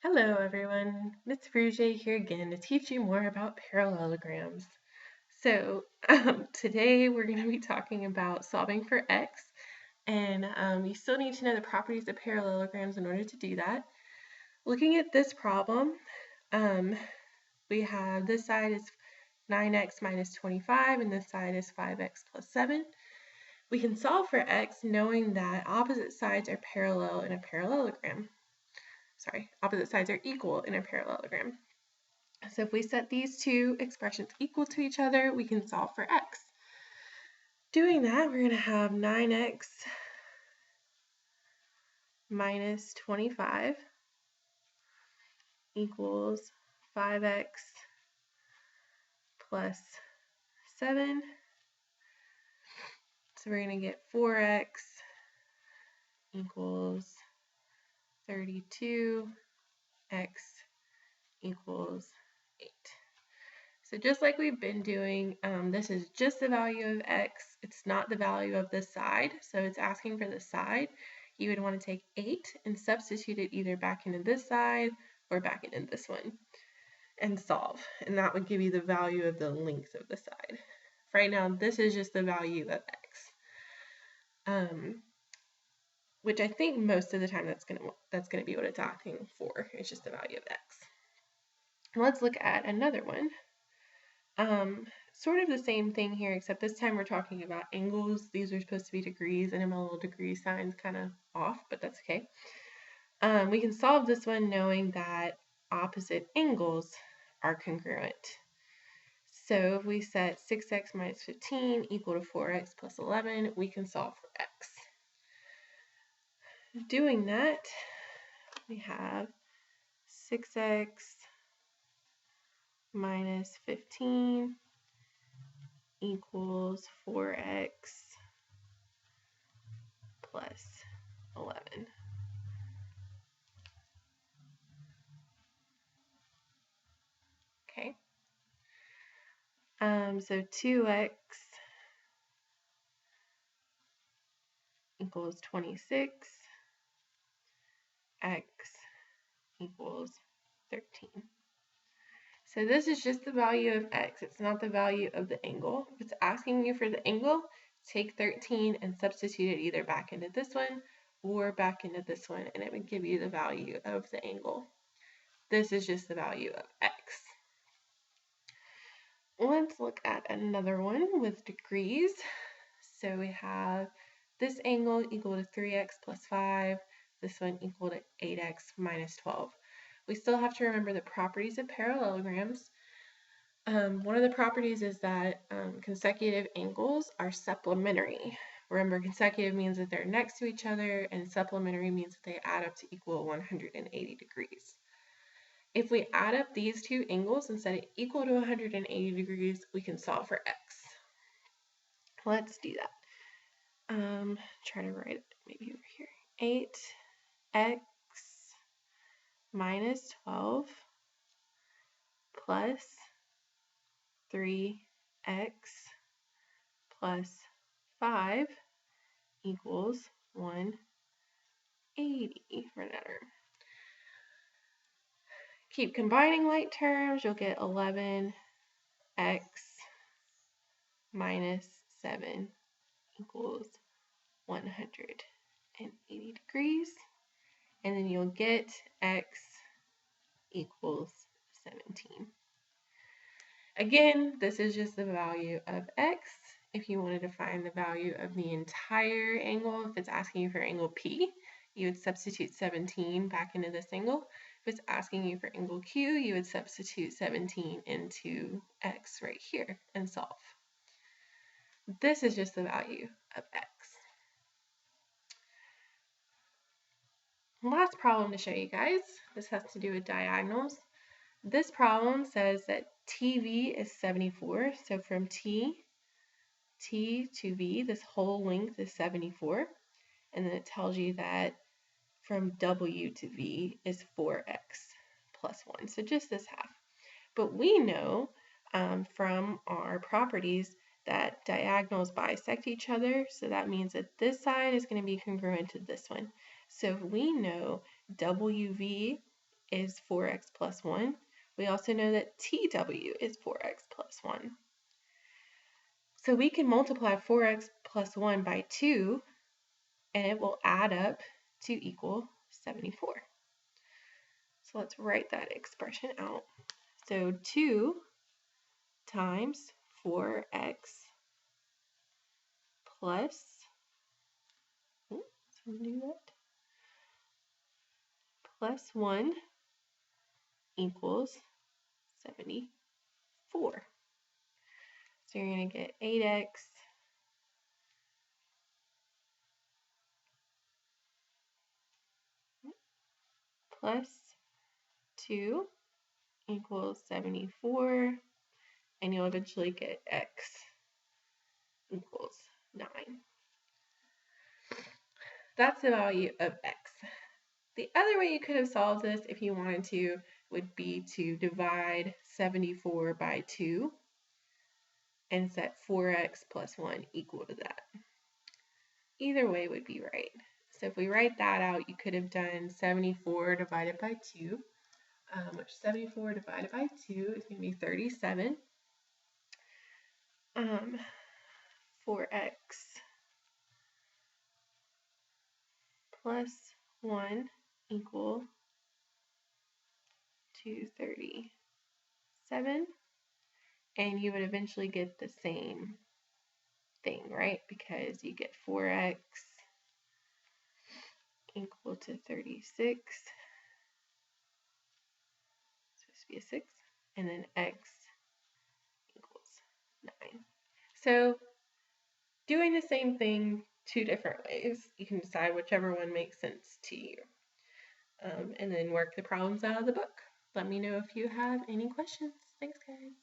Hello everyone, Miss Fruge here again to teach you more about parallelograms. So today we're going to be talking about solving for x, and you still need to know the properties of parallelograms in order to do that. Looking at this problem, we have this side is 9x minus 25 and this side is 5x plus 7. We can solve for x knowing that opposite sides are parallel in a parallelogram. Opposite sides are equal in a parallelogram. So if we set these two expressions equal to each other, we can solve for x. Doing that, we're going to have 9x minus 25 equals 5x plus 7. So we're going to get 4x equals 32, x equals 8. So just like we've been doing, this is just the value of x. It's not the value of this side, so it's asking for the side. You would want to take 8 and substitute it either back into this side or back into this one and solve. And that would give you the value of the length of the side. Right now, this is just the value of x, which I think most of the time that's gonna be what it's asking for. It's just the value of x. Let's look at another one. Sort of the same thing here, except this time we're talking about angles. These are supposed to be degrees, and my little degree sign's kind of off, but that's okay. We can solve this one knowing that opposite angles are congruent. So if we set 6x minus 15 equal to 4x plus 11, we can solve for x. Doing that, we have 6x minus 15 equals 4x plus 11. Okay. So 2x equals 26, x equals 13. So this is just the value of x. It's not the value of the angle. If it's asking you for the angle, take 13 and substitute it either back into this one or back into this one, and it would give you the value of the angle. This is just the value of x. Let's look at another one with degrees. So we have this angle equal to 3x plus 5, this one equal to 8x minus 12. We still have to remember the properties of parallelograms. One of the properties is that consecutive angles are supplementary. Remember, consecutive means that they're next to each other, and supplementary means that they add up to equal 180 degrees. If we add up these two angles and set it equal to 180 degrees, we can solve for x. Let's do that. Try to write it maybe over here. 8x minus 12 plus 3x plus 5 equals 180 for another. Keep combining like terms, you'll get 11x minus 7 equals 180 degrees, and then you'll get x equals 17. Again, this is just the value of x. If you wanted to find the value of the entire angle, if it's asking you for angle P, you would substitute 17 back into this angle. If it's asking you for angle Q, you would substitute 17 into x right here and solve. This is just the value of x. Last problem to show you guys. This has to do with diagonals. This problem says that TV is 74, so from T to V, this whole length is 74, and then it tells you that from W to V is 4x plus 1, so just this half. But we know from our properties that diagonals bisect each other, so that means that this side is going to be congruent to this one. So we know WV is 4x plus 1. We also know that TW is 4x plus 1. So we can multiply 4x plus 1 by 2, and it will add up to equal 74. So let's write that expression out. So 2 times 4x plus, plus 1 equals 74. So you're going to get 8x plus 2 equals 74, and you'll eventually get x equals 9. That's the value of x. The other way you could have solved this if you wanted to would be to divide 74 by 2 and set 4x plus 1 equal to that. Either way would be right. So if we write that out, you could have done 74 divided by 2, which 74 divided by 2 is going to be 37. 4x plus 1 equal to 37. And you would eventually get the same thing, right? Because you get 4x equal to 36. It's supposed to be a 6. And then x equals 9. So doing the same thing two different ways. You can decide whichever one makes sense to you. And then work the problems out of the book. Let me know if you have any questions. Thanks, guys.